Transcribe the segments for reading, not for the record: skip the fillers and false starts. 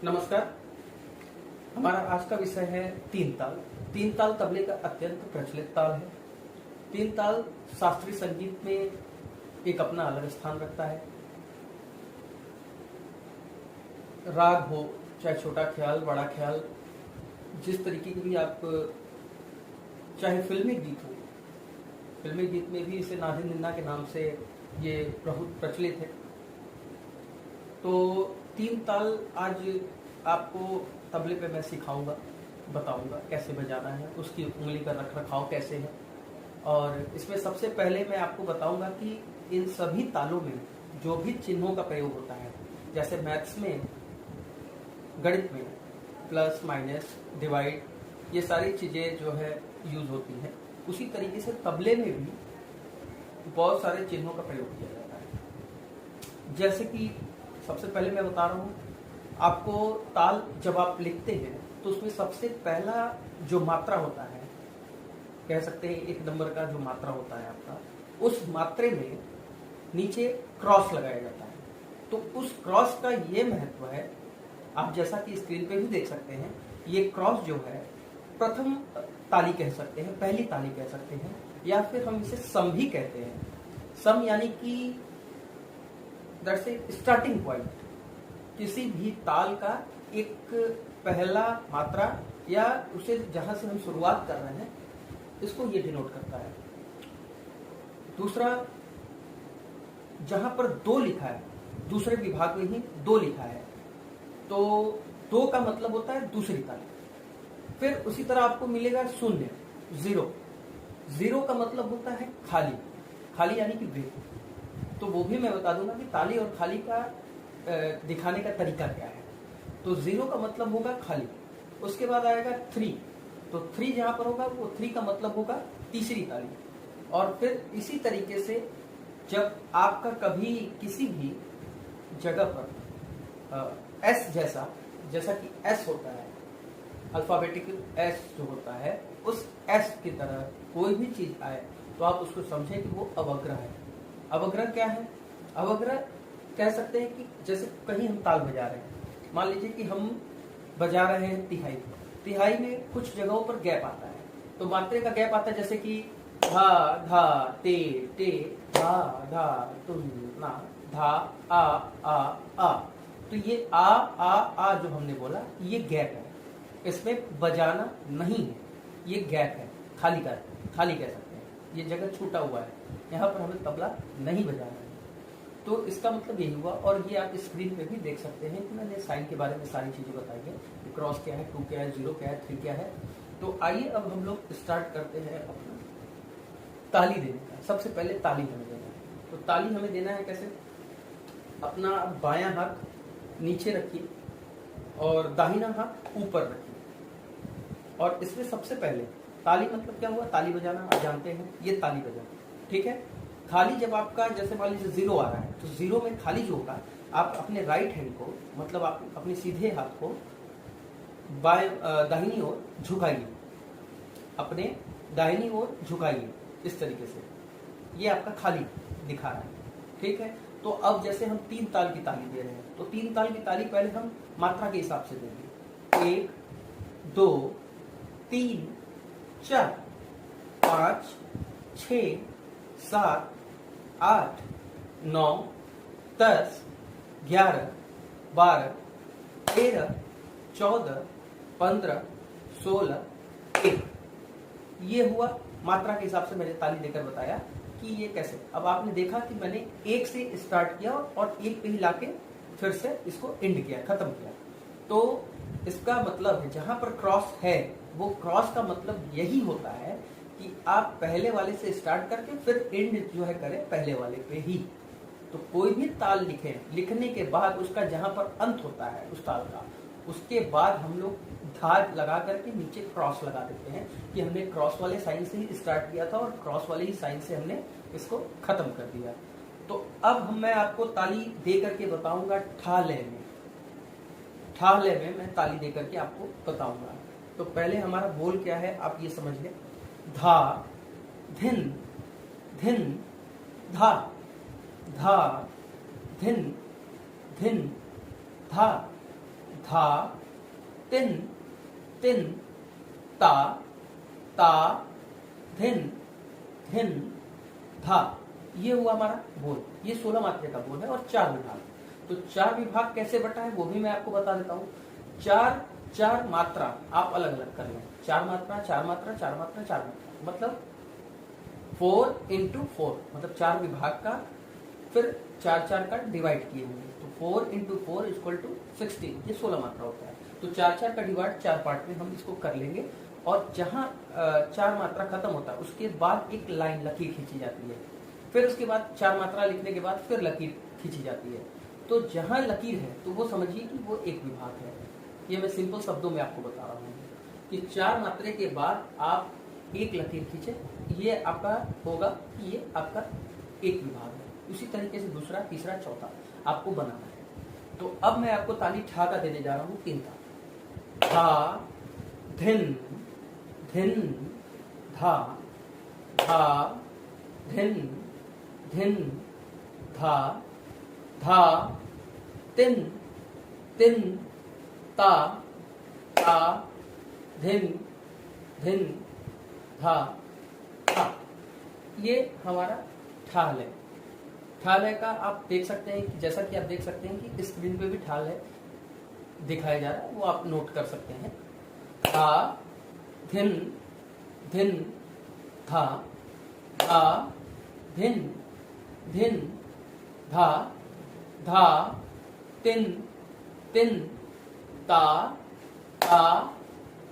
नमस्कार। हमारा आज का विषय है तीन ताल। तीन ताल तबले का अत्यंत प्रचलित ताल है। तीन ताल शास्त्रीय संगीत में एक अपना अलग स्थान रखता है। राग हो चाहे छोटा ख्याल बड़ा ख्याल, जिस तरीके की भी आप, चाहे फिल्मी गीत हो, फिल्मी गीत में भी इसे नादिन निन्ना के नाम से ये बहुत प्रचलित है। तो तीन ताल आज आपको तबले पे मैं सिखाऊंगा, बताऊंगा कैसे बजाना है, उसकी उंगली का रख रखाव कैसे है। और इसमें सबसे पहले मैं आपको बताऊंगा कि इन सभी तालों में जो भी चिन्हों का प्रयोग होता है, जैसे मैथ्स में, गणित में प्लस माइनस डिवाइड, ये सारी चीज़ें जो है यूज होती हैं, उसी तरीके से तबले में भी बहुत सारे चिन्हों का प्रयोग किया जाता है। जैसे कि सबसे पहले मैं बता रहा हूँ आपको, ताल जब आप लिखते हैं तो उसमें सबसे पहला जो मात्रा होता है, कह सकते हैं एक नंबर का जो मात्रा होता है आपका, उस मात्रे में नीचे क्रॉस लगाया जाता है। तो उस क्रॉस का ये महत्व है, आप जैसा कि स्क्रीन पे भी देख सकते हैं, ये क्रॉस जो है प्रथम ताली कह सकते हैं, पहली ताली कह सकते हैं, या फिर हम इसे सम भी कहते हैं। सम यानी कि दैट्स ए स्टार्टिंग पॉइंट, किसी भी ताल का एक पहला मात्रा या उसे जहां से हम शुरुआत कर रहे हैं, इसको ये डिनोट करता है। दूसरा, जहां पर दो लिखा है, दूसरे विभाग में ही दो लिखा है, तो दो का मतलब होता है दूसरी ताली। फिर उसी तरह आपको मिलेगा शून्य, जीरो। जीरो का मतलब होता है खाली, खाली यानी कि ब्रेक। तो वो भी मैं बता दूंगा कि ताली और खाली का दिखाने का तरीका क्या है। तो जीरो का मतलब होगा खाली, उसके बाद आएगा थ्री, तो थ्री जहां पर होगा वो थ्री का मतलब होगा तीसरी ताली। और फिर इसी तरीके से जब आपका कभी किसी भी जगह पर एस जैसा कि एस होता है, अल्फाबेटिकल एस जो होता है, उस एस की तरह कोई भी चीज आए तो आप उसको समझें कि वो अवग्रह है। अवग्रह क्या है? अवग्रह कह सकते हैं कि जैसे कहीं हम ताल बजा रहे हैं, मान लीजिए कि हम बजा रहे हैं तिहाई। तिहाई में कुछ जगहों पर गैप आता है, तो मात्रे का गैप आता है, जैसे कि धा धा टे टे, धा धा तुम ना, धा आ आ आ। तो ये आ जो हमने बोला, ये गैप है, इसमें बजाना नहीं है, ये गैप है, खाली कह सकते हैं, ये जगह छूटा हुआ है, यहाँ पर हमें तबला नहीं बजाना है। तो इसका मतलब यही हुआ। और ये आप स्क्रीन पे भी देख सकते हैं कि मैंने साइन के बारे में सारी चीजें बताई है, क्रॉस क्या है, टू क्या है, जीरो क्या है, थ्री क्या है। तो आइए अब हम लोग स्टार्ट करते हैं अपना ताली देने का। सबसे पहले ताली हमें देना है, तो ताली हमें देना है कैसे? अपना बायां हाथ नीचे रखिए और दाहिना हाथ ऊपर रखिए। और इसमें सबसे पहले ताली मतलब क्या हुआ? ताली बजाना आप जानते हैं, ये ताली बजाना, ठीक है। खाली जब आपका, जैसे मान लीजिए जीरो आ रहा है, तो जीरो में खाली जो होगा, आप अपने राइट हैंड को, मतलब आप अपने सीधे हाथ को दाहिनी ओर झुकाइए, अपने दाहिनी ओर झुकाइए, इस तरीके से। ये आपका खाली दिखा रहा है, ठीक है। तो अब जैसे हम तीन ताल की ताली दे रहे हैं, तो तीन ताल की ताली पहले हम मात्रा के हिसाब से देंगे। 1 2 3 4 5 6 7 8 9 10 11 12 13 14 15 16 1। ये हुआ मात्रा के हिसाब से मैंने ताली देकर बताया कि ये कैसे। अब आपने देखा कि मैंने एक से स्टार्ट किया और एक पे ही लाके फिर से इसको एंड किया, खत्म किया। तो इसका मतलब है, जहां पर क्रॉस है, वो क्रॉस का मतलब यही होता है कि आप पहले वाले से स्टार्ट करके फिर एंड जो है करें पहले वाले पे ही। तो कोई भी ताल लिखने के बाद उसका जहां पर अंत होता है उस ताल का, उसके बाद हम लोग धार लगा करके नीचे क्रॉस लगा देते हैं कि हमने क्रॉस वाले साइन से ही स्टार्ट किया था और क्रॉस वाले ही साइन से हमने इसको खत्म कर दिया। तो अब मैं आपको ताली दे करके बताऊंगा ठा लय में। ठा लय में मैं ताली दे करके आपको बताऊंगा। तो पहले हमारा बोल क्या है आप ये समझ लें। धा धिन धिन धा, धा धिन धिन धा, धा, तिन, तिन, ता, ता, धिन, धिन, धा। ये हुआ हमारा बोल। ये 16 मात्रा का बोल है और 4 विभाग। तो 4 विभाग कैसे बटा है वो भी मैं आपको बता देता हूँ। 4 मात्रा आप अलग अलग कर लें। 4 मात्रा, 4 मात्रा, 4 मात्रा, 4 मात्रा, मतलब 4 into 4, मतलब 4 विभाग का, फिर 4 का डिवाइड किए हुए। तो 4 into 4 इक्वल टू 16। ये 16 मात्रा होता है। तो 4 का डिवाइड 4 पार्ट में हम इसको कर लेंगे। और जहां 4 मात्रा खत्म होता है उसके बाद एक लाइन लकीर खींची जाती है। फिर उसके बाद 4 मात्रा लिखने के बाद फिर लकीर खींची जाती है। तो जहां लकीर है तो वो समझिए कि वो एक विभाग है। ये मैं सिंपल शब्दों में आपको बता रहा हूँ कि 4 मात्रे के बाद आप एक लकीर खींचे, ये आपका होगा कि ये आपका एक विभाग है। उसी तरीके से दूसरा, तीसरा, चौथा आपको बनाना है। तो अब मैं आपको ताली ठा का देने जा रहा हूँ 3 था। धा, धिन, धिन, धा, धा, धिन, धिन, धा, धा, तिन, तिन, ता, ता, धिन, धिन, धा, धा। ये हमारा ठाल है। ठाल है का आप देख सकते हैं कि जैसा कि आप देख सकते हैं कि स्क्रीन पे भी ठाल है दिखाया जा रहा है, वो आप नोट कर सकते हैं। धा, धिन, धिन, धा, धा, धिन, धिन, धा, धा, तिन, तिन, ता, ता,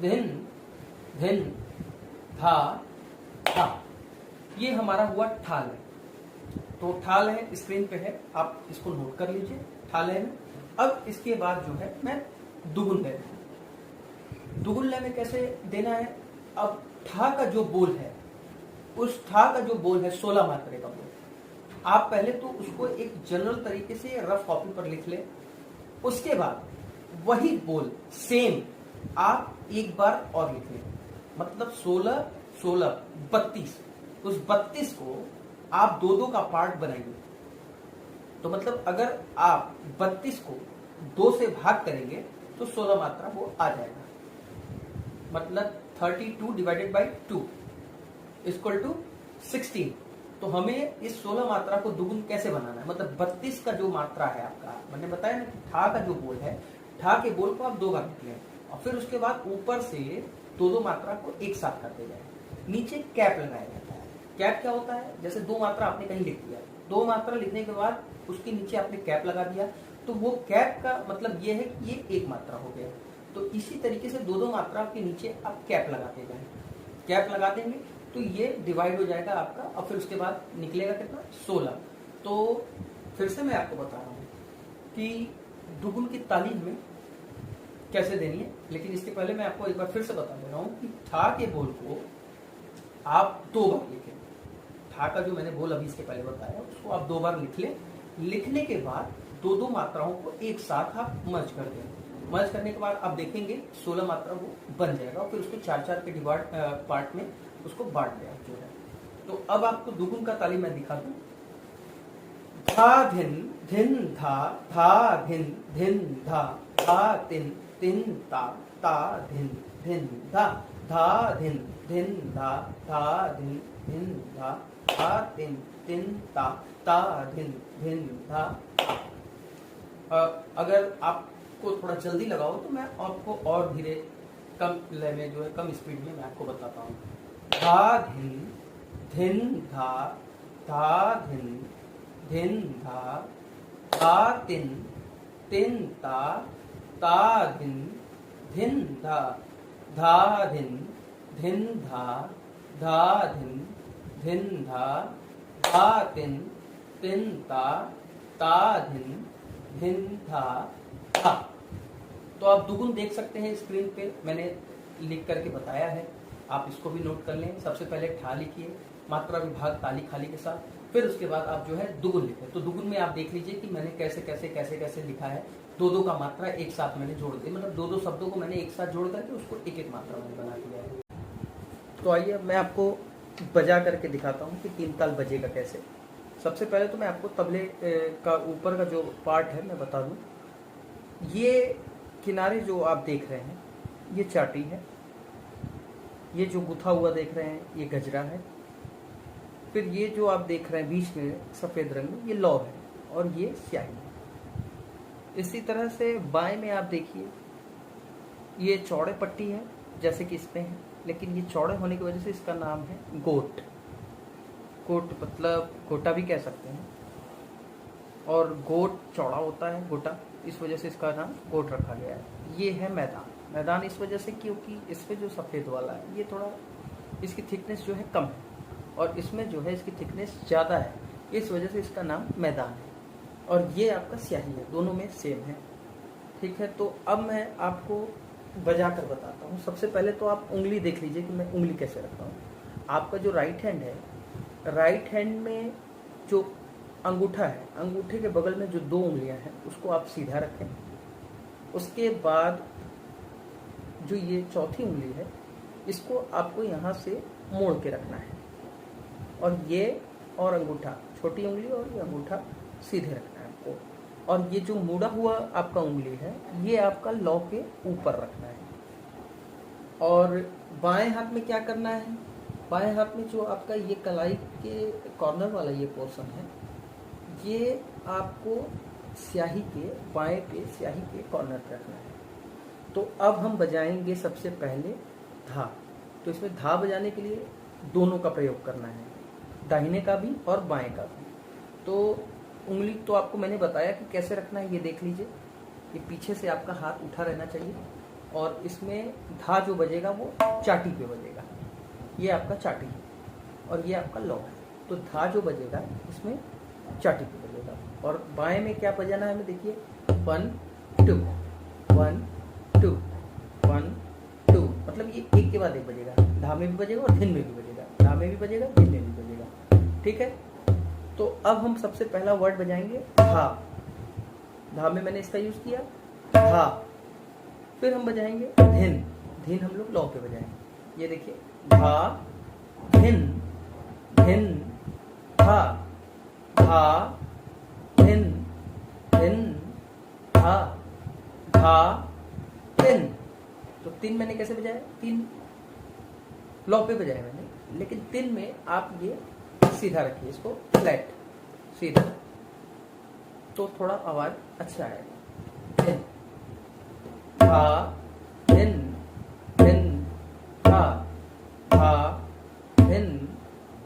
धिन, धिन, धा, धा। ये हमारा हुआ ठाल है। तो ठाल है स्क्रीन पे है, आप इसको नोट कर लीजिए। ठाल है में अब इसके बाद जो है मैं दुगुन ले दूं। दुगुन ले में कैसे देना है? अब ठा का जो बोल है, उस ठा का जो बोल है 16 मात्रे का बोल, आप पहले तो उसको एक जनरल तरीके से रफ कॉपी पर लिख ले। उसके बाद वही बोल सेम आप एक बार और लिख लें। मतलब 16, 16, 32। उस 32 को आप 2-2 का पार्ट बनाएंगे। तो मतलब अगर आप 32 को 2 से भाग करेंगे तो 16 मात्रा वो आ जाएगा। मतलब 32 डिवाइडेड बाई 2 इक्वल टू 16। तो हमें इस 16 मात्रा को दुगुन कैसे बनाना है? मतलब 32 का जो मात्रा है आपका, मैंने बताया ना कि ठा का जो बोल है, ठा के बोल को आप 2 बार लिख लें और फिर उसके बाद ऊपर से 2-2 मात्रा को एक साथ करते जाए। नीचे कैप लगाया जाता है। कैप क्या होता है? जैसे 2 मात्रा आपने कहीं लिख दिया, 2 मात्रा लिखने के बाद उसके नीचे आपने कैप लगा दिया, तो वो कैप का मतलब ये है कि ये एक मात्रा हो गया। तो इसी तरीके से 2-2 मात्रा के नीचे आप कैप लगाते जाए। कैप लगा देंगे तो ये डिवाइड हो जाएगा आपका और फिर उसके बाद निकलेगा कितना? 16। तो फिर से मैं आपको बता रहा हूँ कि दुगुन की ताली में कैसे देनी है, लेकिन इसके पहले मैं आपको एक बार फिर से बता दे रहा हूँ कि ठा के बोल को आप 2 बार लिखें। ठा का जो मैंने बोल अभी इसके पहले बताया उसको आप 2 बार लिख लें। लिखने के बाद 2-2 मात्राओं को एक साथ आप मर्ज कर दें। मर्ज करने के बाद आप देखेंगे 16 मात्रा वो बन जाएगा और फिर उसको 4-4 के डिवाइड पार्ट में उसको बांट दिया जो है। तो अब आपको दुगुन का ताली मैं दिखा दूं। धा, धिन, धिन, धा, धा, धिन, धिन, धा, धा, तिन, तिन, ता, ता, धिन, धिन, धा, धा, धिन, धिन, धा, धा, धिन, धिन, धा, धा, तिन, तिन, ता, ता, धिन, धिन, धा। अगर आपको थोड़ा जल्दी लगाओ तो मैं आपको और धीरे कम लय में जो है, कम स्पीड में मैं आपको बताता हूँ। धा, धिन, धिन, धा, धा, धिन, धिन, धा, धा, तिन, तिन, ता, ता, धिन, धिन, धा, धा, धिन, धिन, धा, धा, धिन, धिन, धा, धा, तिन, तिन, ता, ता, धिन, धिन, धा, धा। तो आप दुगुन देख सकते हैं स्क्रीन पे, मैंने लिख करके बताया है, आप इसको भी नोट कर लें। सबसे पहले ठा लिखिए, मात्रा विभाग ताली खाली के साथ, फिर उसके बाद आप जो है दुगुन लिखें। तो दुगुन में आप देख लीजिए कि मैंने कैसे कैसे कैसे कैसे लिखा है। 2-2 का मात्रा एक साथ मैंने जोड़ दिया, मतलब 2-2 शब्दों को मैंने एक साथ जोड़ करके उसको एक-एक मात्रा में बना दिया है। तो आइए मैं आपको बजा करके दिखाता हूँ कि 3 ताल बजेगा कैसे। सबसे पहले तो मैं आपको तबले का ऊपर का जो पार्ट है मैं बता दूँ। ये किनारे जो आप देख रहे हैं ये चाटी है, ये जो गुथा हुआ देख रहे हैं ये गजरा है, फिर ये जो आप देख रहे हैं बीच में सफ़ेद रंग में ये लौ है और ये स्याही है। इसी तरह से बाएं में आप देखिए ये चौड़े पट्टी है जैसे कि इसमें है, लेकिन ये चौड़े होने की वजह से इसका नाम है गोट। गोट मतलब गोटा भी कह सकते हैं, और गोट चौड़ा होता है गोटा, इस वजह से इसका नाम गोट रखा गया है। ये है मैदान। मैदान इस वजह से क्योंकि इसमें जो सफ़ेद वाला है ये थोड़ा इसकी थिकनेस जो है कम है और इसमें जो है इसकी थिकनेस ज़्यादा है, इस वजह से इसका नाम मैदान है। और ये आपका स्याही है, दोनों में सेम है। ठीक है, तो अब मैं आपको बजा कर बताता हूँ। सबसे पहले तो आप उंगली देख लीजिए कि मैं उंगली कैसे रखता हूँ। आपका जो राइट हैंड है, राइट हैंड में जो अंगूठा है, अंगूठे के बगल में जो 2 उंगलियां हैं उसको आप सीधा रखें। उसके बाद जो ये चौथी उंगली है इसको आपको यहाँ से मोड़ के रखना है, और ये और अंगूठा, छोटी उंगली और ये अंगूठा सीधे रखना है आपको। और ये जो मुड़ा हुआ आपका उंगली है ये आपका लौ के ऊपर रखना है। और बाएं हाथ में क्या करना है, बाएं हाथ में जो आपका ये कलाई के कॉर्नर वाला ये पोर्शन है ये आपको स्याही के बाएं पे, स्याही के कॉर्नर पे रखना है। तो अब हम बजाएंगे सबसे पहले धा। तो इसमें धा बजाने के लिए दोनों का प्रयोग करना है, दाहिने का भी और बाएं का भी। तो उंगली तो आपको मैंने बताया कि कैसे रखना है, ये देख लीजिए। ये पीछे से आपका हाथ उठा रहना चाहिए और इसमें धा जो बजेगा वो चाटी पे बजेगा। ये आपका चाटी है और ये आपका लौ है। तो धा जो बजेगा इसमें चाटी पे बजेगा। और बाएं में क्या बजाना है हमें, देखिए 1 2 1 2 1 2, मतलब ये एक के बाद एक बजेगा। धा में भी बजेगा और धिन में भी बजेगा, धा में भी बजेगा, धिन में भी बजेगा। ठीक है, तो अब हम सबसे पहला वर्ड बजाएंगे धा। धा में मैंने इसका यूज किया धा। फिर हम बजाएंगे धिन। धिन हम लोग लौ पे बजाएंगे। ये देखिए धा धिन धिन धा धा धिन धिन धा धा धिन। तो 3 मैंने कैसे बजाया, 3 लौ पे बजाया मैंने, लेकिन 3 में आप ये सीधा रखिए, इसको फ्लैट सीधा, तो थोड़ा आवाज अच्छा आएगा। धिन धा धिन धिन धा धा धिन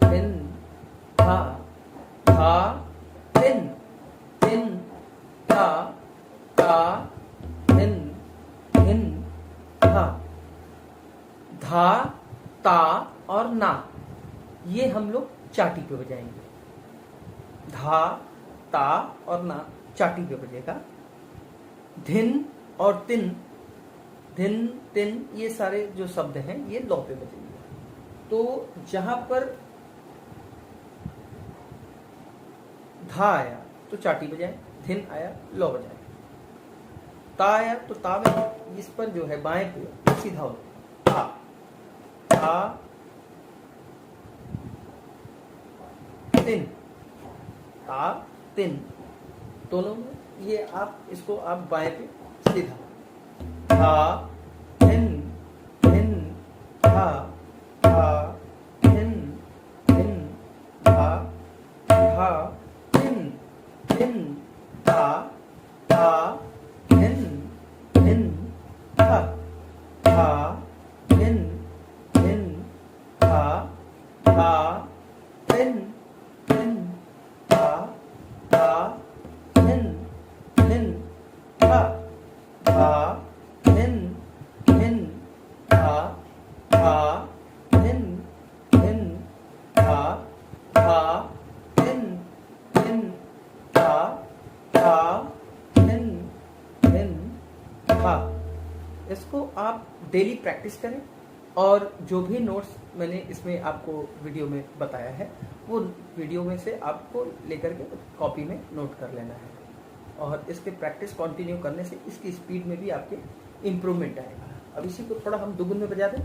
धिन धा धा धिन धिन धा धा धिन धिन धा। धा, ता और ना ये हम लोग चाटी पे बजाएंगे। धा, ता और ना चाटी पे बजेगा। धिन और तिन, धिन तिन ये सारे जो शब्द हैं ये लौ पे बजेंगे। तो जहां पर धा आया तो चाटी बजाए, धिन आया लौ बजाए, ता आया तो ता में इस पर जो है बाएं पे सीधा हो ता ता तिन, ता तिन, दोनों में ये आप इसको आप बाएं पे सीधा धा धिन धिन धा धा धिन धिन धा धा धिन धिन धा धा धिन धिन धा धा धिन धिन धा धा धिन धिन धा धा धिन धिन धा धा धिन धिन धा धा धिन धिन धा धा धिन धिन धा धा धिन धिन धा। इसको आप डेली प्रैक्टिस करें और जो भी नोट्स मैंने इसमें आपको वीडियो में बताया है वो वीडियो में से आपको लेकर के कॉपी में नोट कर लेना है। और इसके प्रैक्टिस कंटिन्यू करने से इसकी स्पीड में भी आपके इम्प्रूवमेंट आएगा। अब इसी को थोड़ा हम दुगुन में बजा दें।